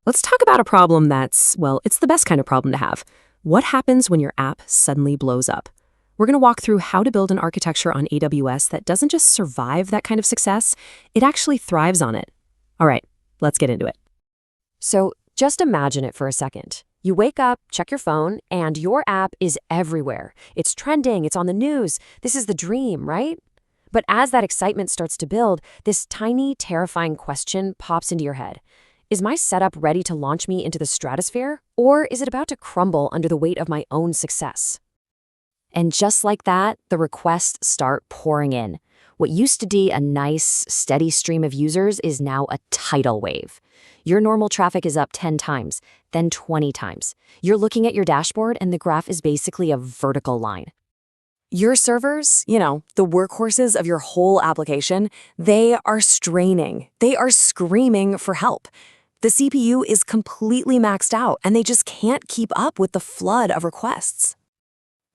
Let's talk about a problem that's, well, it's the best kind of problem to have. What happens when your app suddenly blows up? We're going to walk through how to build an architecture on AWS that doesn't just survive that kind of success, it actually thrives on it. All right, let's get into it. So just imagine it for a second. You wake up, check your phone, and your app is everywhere. It's trending, it's on the news. This is the dream, right? But as that excitement starts to build, this tiny, terrifying question pops into your head. Is my setup ready to launch me into the stratosphere, or is it about to crumble under the weight of my own success? And just like that, the requests start pouring in. What used to be a nice, steady stream of users is now a tidal wave. Your normal traffic is up 10 times, then 20 times. You're looking at your dashboard and the graph is basically a vertical line. Your servers, the workhorses of your whole application, they are straining. They are screaming for help. The CPU is completely maxed out, and they just can't keep up with the flood of requests.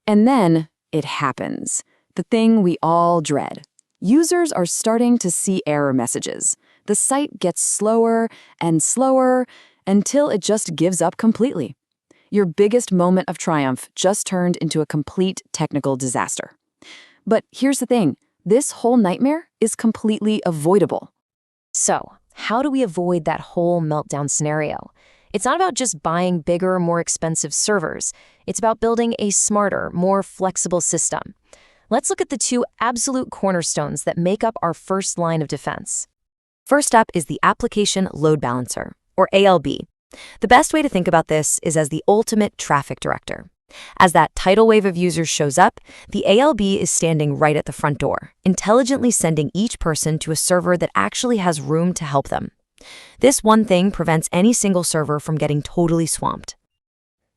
And then it happens. The thing we all dread. Users are starting to see error messages. The site gets slower and slower until it just gives up completely. Your biggest moment of triumph just turned into a complete technical disaster. But here's the thing. This whole nightmare is completely avoidable. So, how do we avoid that whole meltdown scenario? It's not about just buying bigger, more expensive servers. It's about building a smarter, more flexible system. Let's look at the two absolute cornerstones that make up our first line of defense. First up is the Application Load Balancer, or ALB. The best way to think about this is as the ultimate traffic director. As that tidal wave of users shows up, the ALB is standing right at the front door, intelligently sending each person to a server that actually has room to help them. This one thing prevents any single server from getting totally swamped.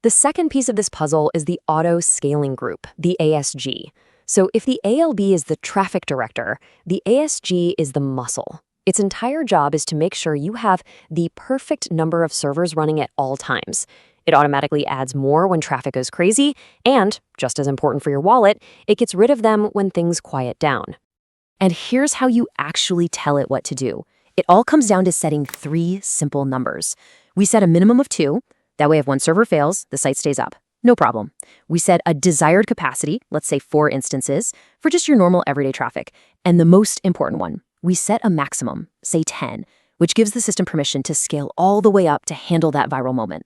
The second piece of this puzzle is the Auto Scaling group, the ASG. So if the ALB is the traffic director, the ASG is the muscle. Its entire job is to make sure you have the perfect number of servers running at all times. It automatically adds more when traffic goes crazy, and, just as important for your wallet, it gets rid of them when things quiet down. And here's how you actually tell it what to do. It all comes down to setting 3 simple numbers. We set a minimum of 2. That way if one server fails, the site stays up. No problem. We set a desired capacity, let's say 4 instances, for just your normal everyday traffic. And the most important one, we set a maximum, say 10, which gives the system permission to scale all the way up to handle that viral moment.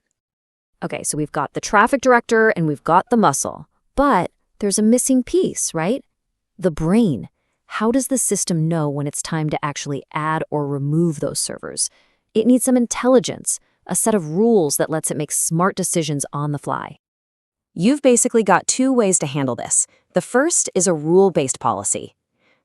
Okay, so we've got the traffic director and we've got the muscle. But there's a missing piece, right? The brain. How does the system know when it's time to actually add or remove those servers? It needs some intelligence, a set of rules that lets it make smart decisions on the fly. You've basically got 2 ways to handle this. The first is a rule-based policy.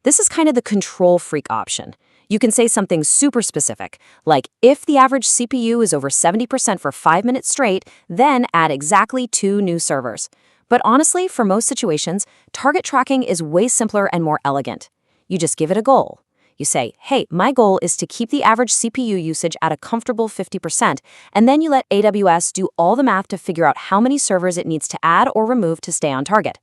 This is kind of the control freak option. You can say something super specific, like if the average CPU is over 70% for 5 minutes straight, then add exactly 2 new servers. But honestly, for most situations, target tracking is way simpler and more elegant. You just give it a goal. You say, hey, my goal is to keep the average CPU usage at a comfortable 50%, and then you let AWS do all the math to figure out how many servers it needs to add or remove to stay on target.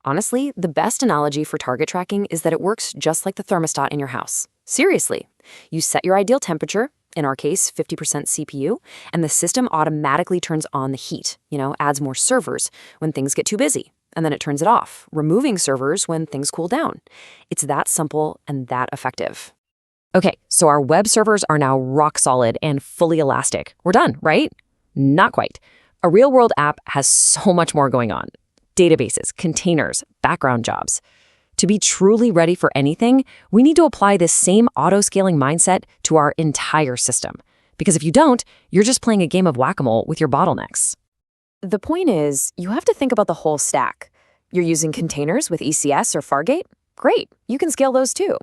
Honestly, the best analogy for target tracking is that it works just like the thermostat in your house. Seriously. You set your ideal temperature, in our case, 50% CPU, and the system automatically turns on the heat, adds more servers when things get too busy. And then it turns it off, removing servers when things cool down. It's that simple and that effective. Okay, so our web servers are now rock solid and fully elastic. We're done, right? Not quite. A real-world app has so much more going on. Databases, containers, background jobs. To be truly ready for anything, we need to apply this same auto-scaling mindset to our entire system. Because if you don't, you're just playing a game of whack-a-mole with your bottlenecks. The point is, you have to think about the whole stack. You're using containers with ECS or Fargate? Great, you can scale those too.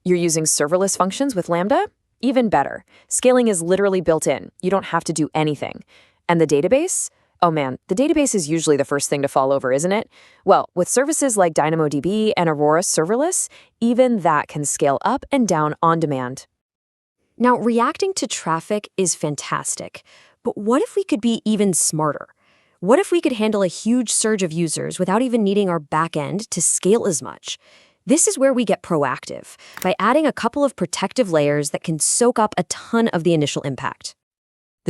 You're using serverless functions with Lambda? Even better. Scaling is literally built in. You don't have to do anything. And the database? Oh man, the database is usually the first thing to fall over, isn't it? Well, with services like DynamoDB and Aurora Serverless, even that can scale up and down on demand. Now, reacting to traffic is fantastic, but what if we could be even smarter? What if we could handle a huge surge of users without even needing our backend to scale as much? This is where we get proactive, by adding a couple of protective layers that can soak up a ton of the initial impact.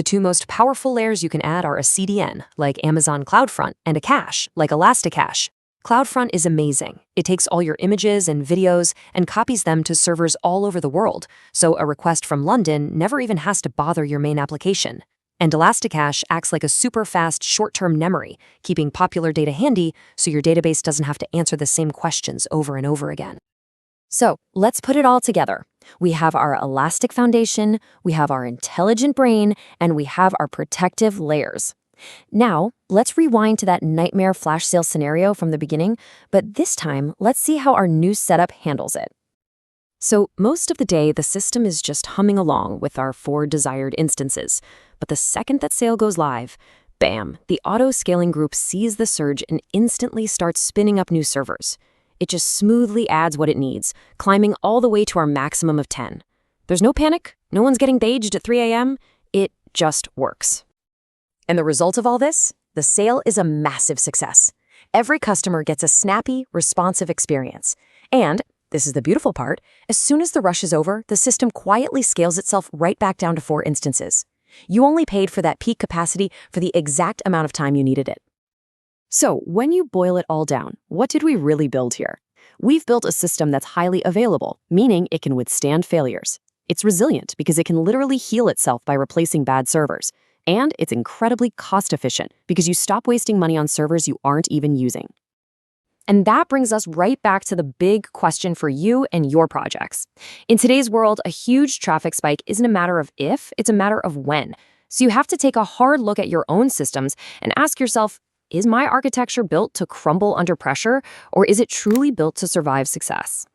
The two most powerful layers you can add are a CDN, like Amazon CloudFront, and a cache, like ElastiCache. CloudFront is amazing. It takes all your images and videos and copies them to servers all over the world, so a request from London never even has to bother your main application. And ElastiCache acts like a super fast short-term memory, keeping popular data handy so your database doesn't have to answer the same questions over and over again. So let's put it all together. We have our elastic foundation, we have our intelligent brain, and we have our protective layers. Now, let's rewind to that nightmare flash sale scenario from the beginning, but this time, let's see how our new setup handles it. So most of the day, the system is just humming along with our 4 desired instances. But the second that sale goes live, bam, the auto scaling group sees the surge and instantly starts spinning up new servers. It just smoothly adds what it needs, climbing all the way to our maximum of 10. There's no panic, no one's getting baged at 3 a.m., it just works. And the result of all this? The sale is a massive success. Every customer gets a snappy, responsive experience. And, this is the beautiful part, as soon as the rush is over, the system quietly scales itself right back down to 4 instances. You only paid for that peak capacity for the exact amount of time you needed it. So, when you boil it all down, what did we really build here? We've built a system that's highly available, meaning it can withstand failures. It's resilient because it can literally heal itself by replacing bad servers. And it's incredibly cost-efficient because you stop wasting money on servers you aren't even using. And that brings us right back to the big question for you and your projects. In today's world, a huge traffic spike isn't a matter of if, it's a matter of when. So you have to take a hard look at your own systems and ask yourself, is my architecture built to crumble under pressure, or is it truly built to survive success?